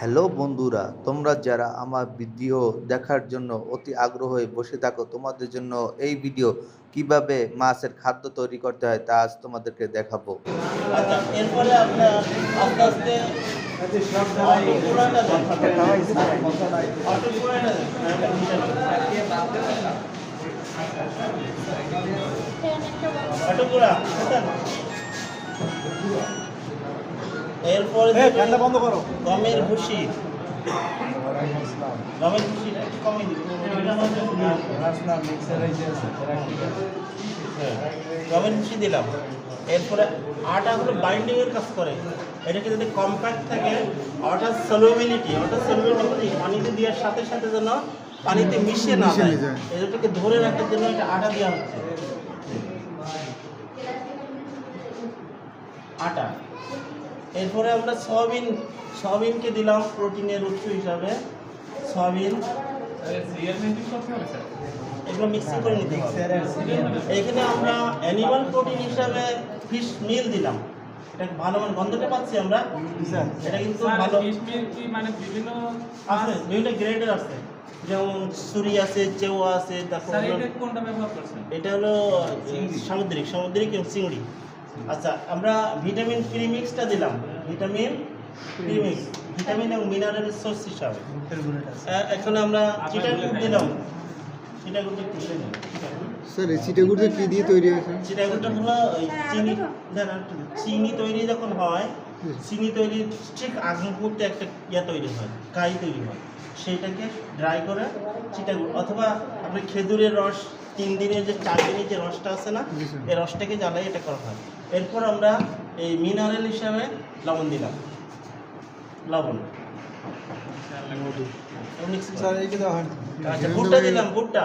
Hello বন্ধুরা, তোমরা যারা আমার ভিডিও দেখার জন্য অতি আগ্রহ হয়ে বসে থাকো, তোমাদের জন্য এই ভিডিও কিভাবে মাছের খাদ্য তৈরি করতে হয় তা আজ তোমাদেরকে দেখাবো। আচ্ছা, এরপরে আমরা আস্তে আস্তে অটোপুরাটা এরপরে বন্ধ করো। গমের ভুসি একটু কমিয়ে দিবি। গমের ভুসি দিলাম। এরপরে আটাগুলো বাইন্ডিং এর কাজ করে। এটাকে যদি কম্প্যাক্ট থাকে, ওটার সলিউবিলিটি পানিতে দেওয়ার সাথে সাথে যেন পানিতে মিশে না যায়, এটাকে ধরে রাখার জন্য এটা আটা দেওয়া হচ্ছে। আটা। এরপরে আমরা সয়াবিনকে দিলাম প্রোটিনের উৎস হিসাবে। সয়াবিন এগুলো মিক্সিং করে নিতে হবে। এখানে আমরা অ্যানিমাল প্রোটিন হিসাবে ফিশ মিল দিলাম। এটা ভালো, মানে গন্ধটা পাচ্ছি আমরা। এটা কিন্তু ভালো মানে বিভিন্ন আছে, বিভিন্ন গ্রেডের আছে, যেমন সুরি আছে, চেওয়া আছে। তারপর কোনটা ব্যবহার করছেন? এটা হলো সামুদ্রিক এবং চিংড়ি। আচ্ছা, আমরা ভিটামিন প্রিমিক্সটা দিলাম। ভিটামিন এবং মিনারেল সোর্স হিসাবে। এখন আমরা চিটাগুড় দিলাম। চিটাগুড়টা একটু দিলে নিন। স্যার এই চিটাগুড়টা কি দিয়ে তৈরি হয়েছে? চিটাগুড়টা হলো চিনি তৈরি যখন হয়, চিনি তৈরির ঠিক আগ মুহূর্তে একটা তৈরি হয়, কাই তৈরি হয়। সেইটাকে ড্রাই করে চিটাগুড়, অথবা আপনি খেজুরের রস 3 দিনের যে 4 দিনের যে রসটা আছে না, এই রসটাকে জ্বালাই এটা করা হয়। এরপর আমরা এই মিনারেল হিসাবে লবণ দিলাম। আচ্ছা, ভুট্টা দিলাম। ভুট্টা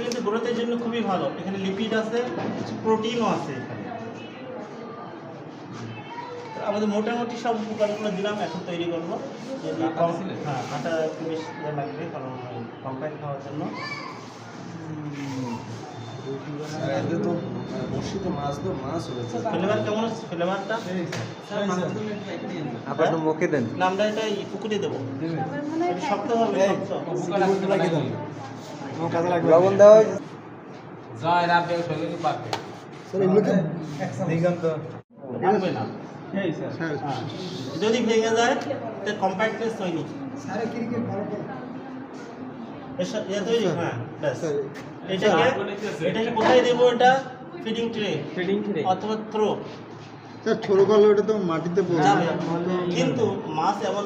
কিন্তু গ্রোথের জন্য খুবই ভালো। এখানে লিপিড আছে, প্রোটিনও আছে। আমাদের মোটামুটি সব উপকরণগুলো দিলাম। এখন তৈরি করবো। হ্যাঁ, আটা একটু বেশি লাগবে, কারণ কম্প্যাক্ট খাওয়ার জন্য। ফ্লেভার কেমন আছে? ফ্লেভারটা আপনার মুখে দেন। না, আমরা এটা পুকুরে দেবো। শক্ত হবে, লবণ দেওয়া হয়। জয় রাম দেব শৈলী পাবে। স্যার এগুলোকে ভাঙবে না। যদি ভেঙে যায় তো কম্প্যাক্টনেস হয়নি। তৈরি। হ্যাঁ, ব্যাস। এটাকে কোথায় দেবো? এটা ফিডিং ট্রে অথবা থ্রো। স্যার ছোট করলে ওটা তো মাটিতে পড়ে যাবে, কিন্তু মাছ এমন